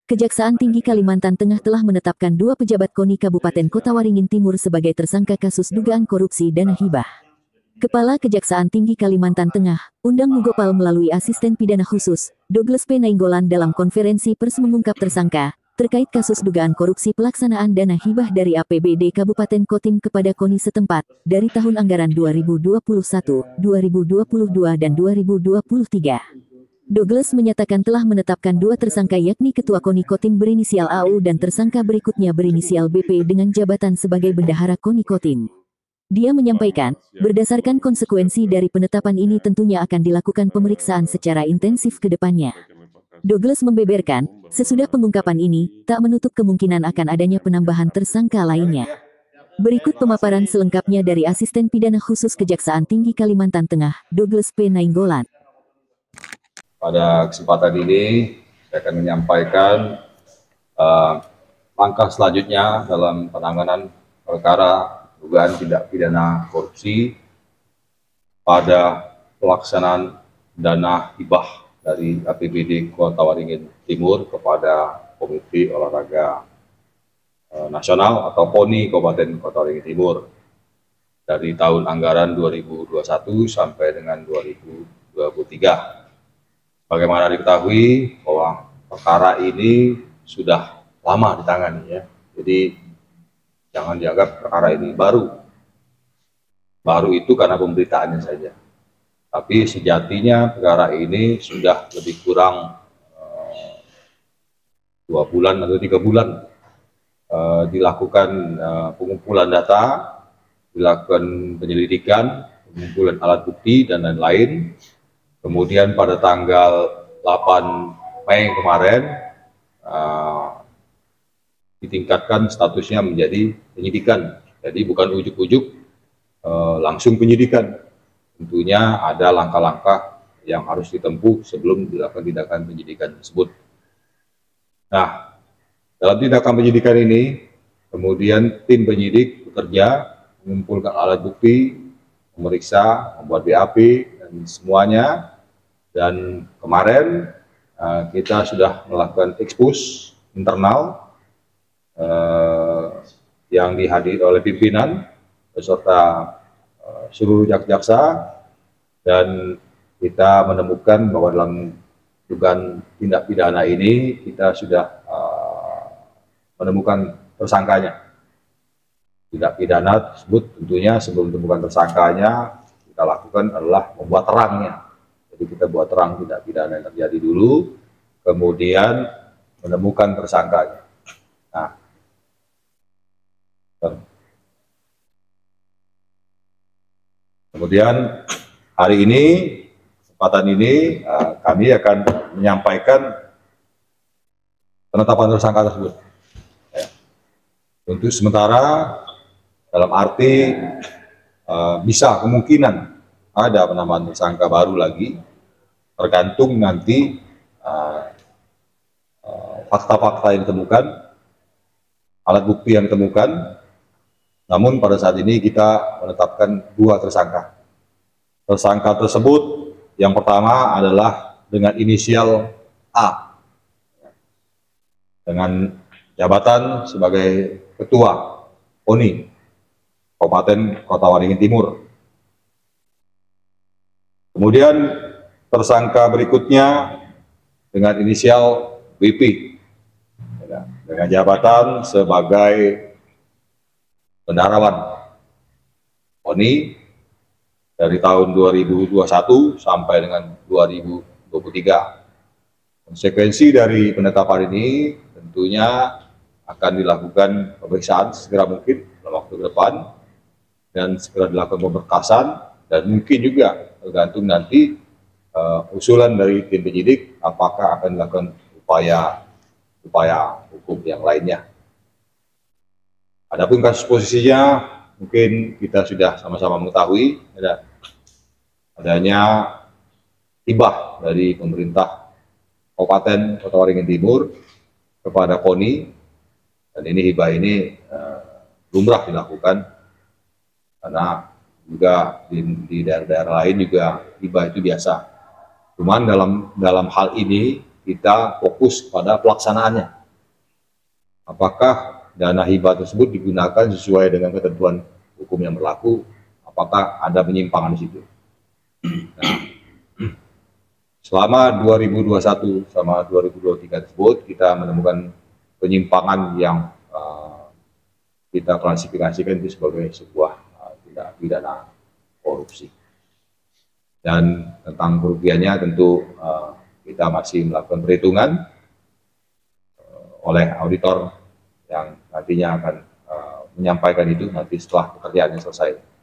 Kejaksaan Tinggi Kalimantan Tengah telah menetapkan 2 pejabat KONI Kabupaten Kota Waringin Timur sebagai tersangka kasus dugaan korupsi dana hibah. Kepala Kejaksaan Tinggi Kalimantan Tengah, Undang Mugopal melalui asisten pidana khusus, Douglas P. Nainggolan dalam konferensi pers mengungkap tersangka terkait kasus dugaan korupsi pelaksanaan dana hibah dari APBD Kabupaten Kotim kepada KONI setempat dari tahun anggaran 2021, 2022 dan 2023. Douglas menyatakan telah menetapkan 2 tersangka yakni Ketua KONI Kotim berinisial AU dan tersangka berikutnya berinisial BP dengan jabatan sebagai Bendahara KONI Kotim. Dia menyampaikan, berdasarkan konsekuensi dari penetapan ini tentunya akan dilakukan pemeriksaan secara intensif ke depannya. Douglas membeberkan, sesudah pengungkapan ini, tak menutup kemungkinan akan adanya penambahan tersangka lainnya. Berikut pemaparan selengkapnya dari Asisten Pidana Khusus Kejaksaan Tinggi Kalimantan Tengah, Douglas P. Nainggolan. Pada kesempatan ini, saya akan menyampaikan langkah selanjutnya dalam penanganan perkara dugaan tindak pidana korupsi pada pelaksanaan dana hibah dari APBD Kota Waringin Timur kepada Komite Olahraga Nasional atau PONI Kabupaten Kota Waringin Timur dari tahun anggaran 2021 sampai dengan 2023. Bagaimana diketahui bahwa perkara ini sudah lama ditangani ya, jadi jangan dianggap perkara ini baru itu karena pemberitaannya saja. Tapi sejatinya perkara ini sudah lebih kurang 2 bulan atau 3 bulan dilakukan pengumpulan data, dilakukan penyelidikan, pengumpulan alat bukti dan lain-lain. Kemudian pada tanggal 8 Mei kemarin ditingkatkan statusnya menjadi penyidikan. Jadi bukan ujuk-ujuk langsung penyidikan. Tentunya ada langkah-langkah yang harus ditempuh sebelum dilakukan tindakan penyidikan tersebut. Nah, dalam tindakan penyidikan ini, kemudian tim penyidik bekerja, mengumpulkan alat bukti, memeriksa, membuat BAP, dan semuanya. Dan kemarin kita sudah melakukan ekspos internal yang dihadiri oleh pimpinan beserta seluruh jaksa, dan kita menemukan bahwa dalam dugaan tindak pidana ini kita sudah menemukan tersangkanya. Tindak pidana tersebut tentunya sebelum menemukan tersangkanya kita lakukan adalah membuat terangnya. Jadi kita buat terang tindak pidana yang terjadi dulu, kemudian menemukan tersangkanya. Nah, kemudian hari ini, kesempatan ini kami akan menyampaikan penetapan tersangka tersebut. Ya. Untuk sementara, dalam arti bisa kemungkinan ada penambahan tersangka baru lagi, tergantung nanti fakta-fakta yang ditemukan, alat bukti yang ditemukan. Namun pada saat ini kita menetapkan 2 tersangka. Tersangka tersebut yang pertama adalah dengan inisial A, dengan jabatan sebagai Ketua KONI Kabupaten Kota Waringin Timur. Kemudian tersangka berikutnya dengan inisial BP dengan jabatan sebagai Bendaharawan KONI dari tahun 2021 sampai dengan 2023. Konsekuensi dari penetapan ini tentunya akan dilakukan pemeriksaan segera mungkin dalam waktu ke depan dan segera dilakukan pemberkasan, dan mungkin juga tergantung nanti usulan dari tim penyidik apakah akan dilakukan upaya hukum yang lainnya. Adapun kasus posisinya mungkin kita sudah sama-sama mengetahui adanya hibah dari pemerintah Kabupaten Kota Waringin Timur kepada KONI, dan ini hibah ini lumrah dilakukan karena juga di daerah-daerah lain juga hibah itu biasa. Cuman dalam hal ini kita fokus pada pelaksanaannya. Apakah dana hibah tersebut digunakan sesuai dengan ketentuan hukum yang berlaku? Apakah ada penyimpangan di situ? Nah, selama 2021 sama 2023 tersebut kita menemukan penyimpangan yang kita klasifikasikan itu sebagai sebuah tindak pidana korupsi. Dan tentang kerugiannya tentu kita masih melakukan perhitungan oleh auditor yang nantinya akan menyampaikan itu nanti setelah pekerjaannya selesai.